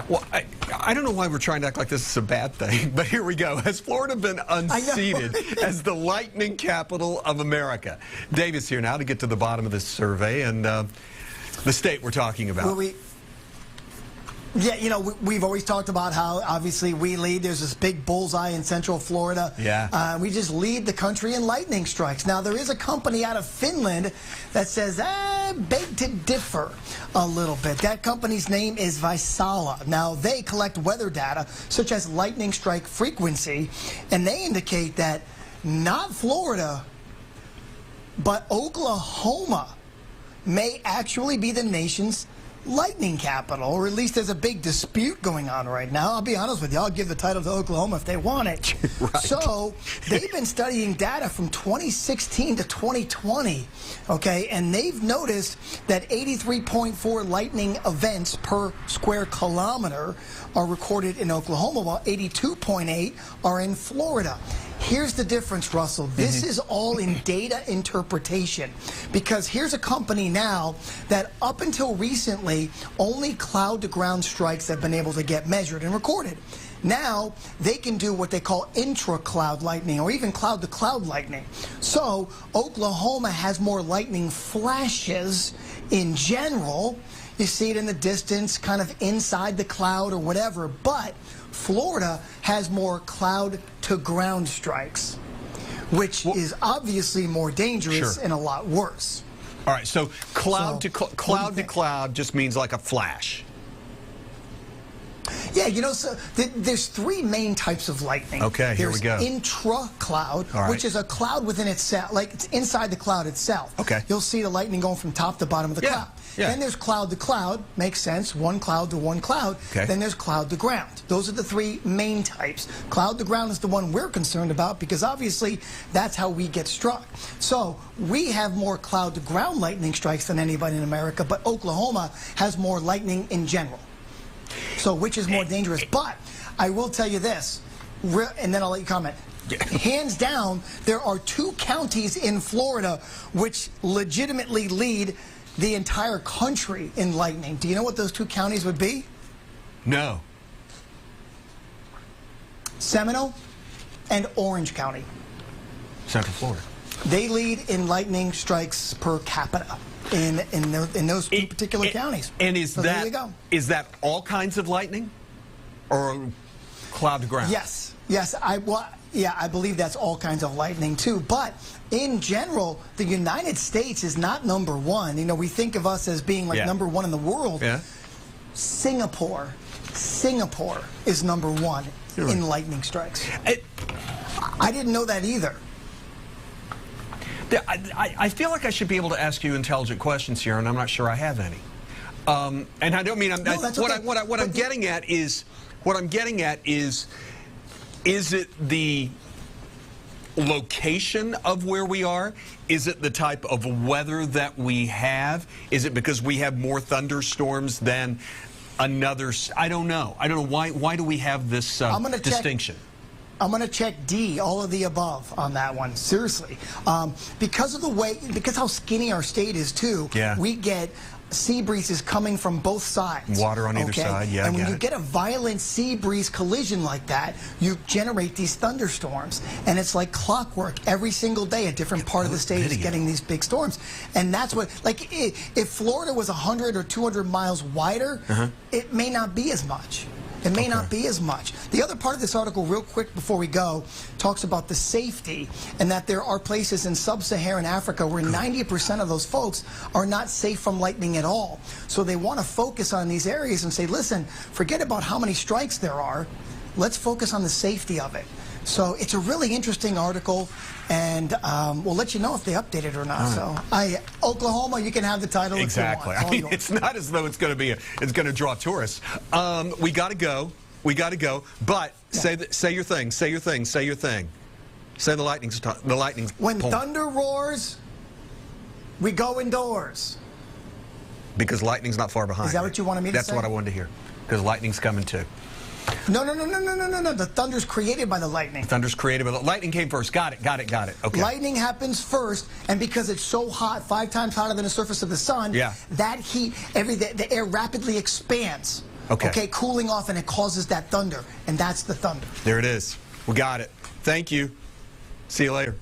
Well, I don't know why we're trying to act like this is a bad thing, but here we go. Has Florida been unseated as the lightning capital of America? Dave is here now to get to the bottom of this survey and the state we're talking about. Well, yeah, you know, we've always talked about how, obviously, we lead. There's this big bullseye in Central Florida. Yeah. We just lead the country in lightning strikes. Now, there is a company out of Finland that says, beg to differ a little bit. That company's name is Vaisala. Now, they collect weather data, such as lightning strike frequency, and they indicate that not Florida, but Oklahoma may actually be the nation's lightning capital, or at least there's a big dispute going on right now. I'll be honest with you, I'll give the title to Oklahoma if they want it. Right. So they've been studying data from 2016 to 2020, okay, and they've noticed that 83.4 lightning events per square kilometer are recorded in Oklahoma, while 82.8 are in Florida. Here's the difference, Russell. This is all in data interpretation, because here's a company now that up until recently, only cloud-to-ground strikes have been able to get measured and recorded. Now, they can do what they call intra-cloud lightning, or even cloud-to-cloud lightning. So, Oklahoma has more lightning flashes in general. You see it in the distance, kind of inside the cloud or whatever, but Florida has more cloud-to-ground strikes, which is obviously more dangerous and a lot worse. All right, so cloud to cloud just means like a flash. Yeah, you know, so there's three main types of lightning. Okay, here we go. There's intra-cloud, which is a cloud within itself, like it's inside the cloud itself. Okay. You'll see the lightning going from top to bottom of the cloud. Yeah. Then there's cloud to cloud, makes sense, one cloud to one cloud. Okay. Then there's cloud to ground. Those are the three main types. Cloud to ground is the one we're concerned about because obviously that's how we get struck. So we have more cloud to ground lightning strikes than anybody in America, but Oklahoma has more lightning in general. So which is more dangerous? But I will tell you this, and then I'll let you comment. Hands down, there are two counties in Florida which legitimately lead the entire country in lightning. Do you know what those two counties would be? No. Seminole and Orange County. Central Florida. They lead in lightning strikes per capita in those two particular counties. And is there you go. Is that all kinds of lightning, or cloud to ground? Yes, yes. I believe that's all kinds of lightning too. But in general, the United States is not number one. You know, we think of us as being like number one in the world. Yeah. Singapore is number one in lightning strikes. I didn't know that either. I feel like I should be able to ask you intelligent questions here, and I'm not sure I have any. And I don't mean what I'm getting at is it the location of where we are? Is it the type of weather that we have? Is it because we have more thunderstorms than another? I don't know. I don't know why do we have this distinction? I'm going to check D, all of the above on that one. Seriously. Because how skinny our state is too, we get sea breezes coming from both sides. Water on either side, yeah. And when you get a violent sea breeze collision like that, you generate these thunderstorms. And it's like clockwork. Every single day, a different part of the state is getting these big storms. And that's what, like, if Florida was 100 or 200 miles wider, it may not be as much. It may not be as much. The other part of this article, real quick before we go, talks about the safety and that there are places in sub-Saharan Africa where 90% of those folks are not safe from lightning at all. So they want to focus on these areas and say, listen, forget about how many strikes there are. Let's focus on the safety of it. So it's a really interesting article, and we'll let you know if they update it or not. So, Oklahoma, you can have the title. Exactly. If you want. I mean, it's not as though it's going to draw tourists. We got to go. We got to go. But say your thing. Say your thing. Say your thing. Say the lightning's When thunder roars, we go indoors. Because lightning's not far behind. Is that what you wanted me to say? That's what I wanted to hear. Because lightning's coming too. No. The thunder's created by the lightning. Thunder's created by the lightning came first. Got it. Okay. Lightning happens first, and because it's so hot, 5 times hotter than the surface of the sun, that heat, the air rapidly expands. Okay. Cooling off, and it causes that thunder, and that's the thunder. There it is. We got it. Thank you. See you later.